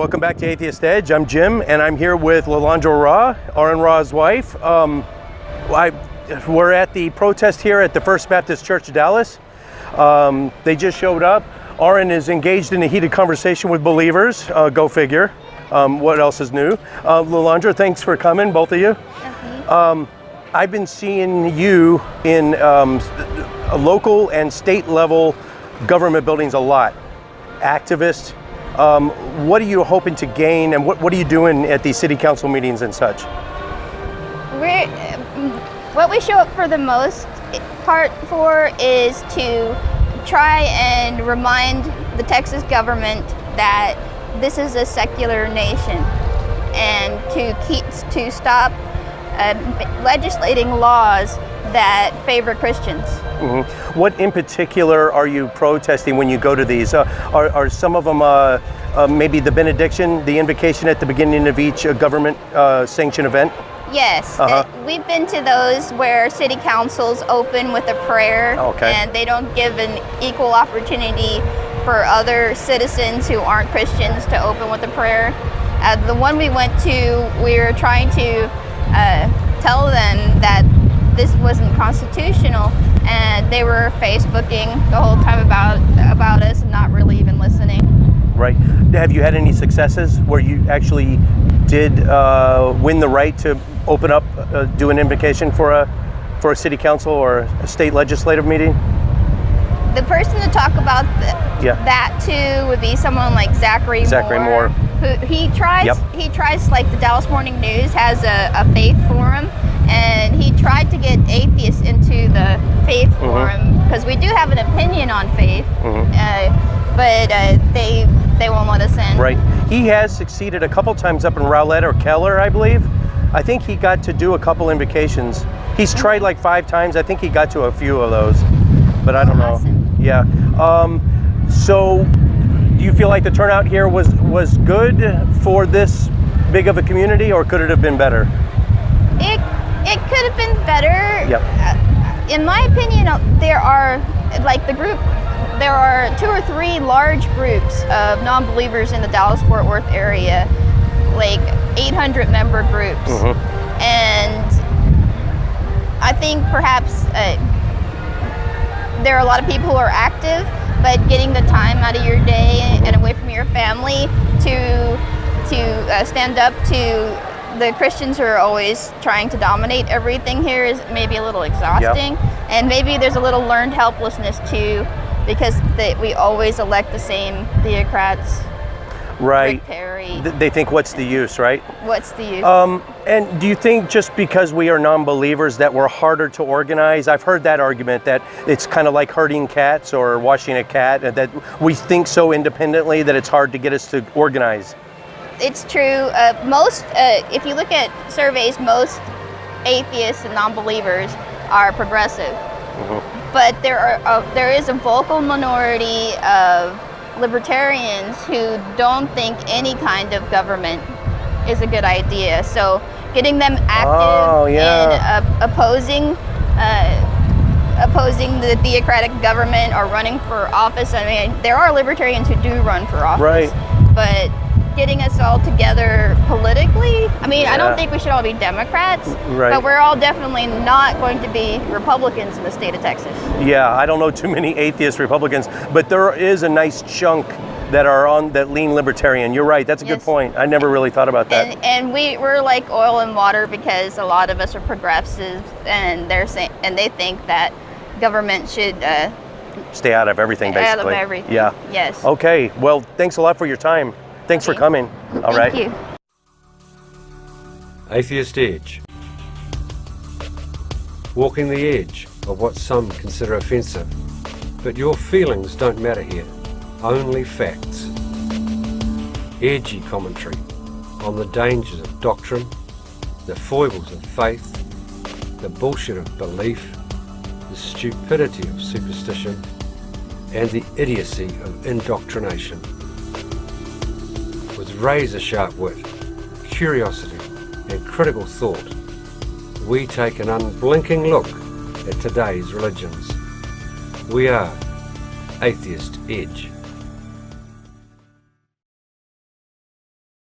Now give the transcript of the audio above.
welcome back to Atheist Edge. I'm Jim, and I'm here with Lilandra, Aaron Ra's wife. We're at the protest here at the First Baptist Church of Dallas. They just showed up. Aaron is engaged in a heated conversation with believers. Go figure. What else is new? Lilandra, thanks for coming, both of you. I've been seeing you in local and state level government buildings a lot. Activist. What are you hoping to gain, and what are you doing at these city council meetings and such? What we show up for the most part for is to try and remind the Texas government that this is a secular nation, and to stop legislating laws that favor Christians. Mm-hmm. What in particular are you protesting when you go to these? Are some of them maybe the benediction, the invocation at the beginning of each government sanctioned event? Yes, we've been to those where city councils open with a prayer, and they don't give an equal opportunity for other citizens who aren't Christians to open with a prayer. The one we went to, we were trying to tell them that this wasn't constitutional, and they were Facebooking the whole time about us and not really even listening. Right. Have you had any successes where you actually did win the right to open up, do an invocation for a city council or a state legislative meeting? The person to talk about that to would be someone like Zachary Moore. Who he tries like the Dallas Morning News has a faith forum, and he tried to get atheists into the faith forum because we do have an opinion on faith, but they won't let us in. Right. He has succeeded a couple times up in Rowlett or Keller, I believe. I think he got to do a couple invocations. He's tried like 5 times. I think he got to a few of those, but I don't know. Yeah. So do you feel like the turnout here was good for this big of a community, or could it have been better? It could have been better. Yep. In my opinion, there are 2 or 3 large groups of non-believers in the Dallas-Fort Worth area, like 800 member groups. And I think perhaps there are a lot of people who are active, but getting the time out of your day and away from your family to stand up to the Christians who are always trying to dominate everything here is maybe a little exhausting. And maybe there's a little learned helplessness too, because we always elect the same theocrats. Right. Rick Perry. They think, what's the use, right? What's the use? And do you think just because we are non-believers that we're harder to organize? I've heard that argument that it's kind of like herding cats or washing a cat, that we think so independently that it's hard to get us to organize. It's true. If you look at surveys, most atheists and non-believers are progressive. But there is a vocal minority of libertarians who don't think any kind of government is a good idea. So getting them active in opposing the theocratic government or running for office. I mean, there are libertarians who do run for office, but getting us all together politically, I mean, I don't think we should all be Democrats, but we're all definitely not going to be Republicans in the state of Texas. Yeah, I don't know too many atheist Republicans, but there is a nice chunk that lean libertarian. You're right, that's a good point. I never really thought about that. And we're like oil and water because a lot of us are progressives, and they think that government should stay out of everything, basically. Out of everything. Yeah. Yes. Okay. Well, thanks a lot for your time. Thanks for coming. All right. Thank you. Atheist Edge. Walking the edge of what some consider offensive. But your feelings don't matter here. Only facts. Edgy commentary on the dangers of doctrine, the foibles of faith, the bullshit of belief, the stupidity of superstition, and the idiocy of indoctrination. With razor-sharp wit, curiosity, and critical thought, we take an unblinking look at today's religions. We are Atheist Edge.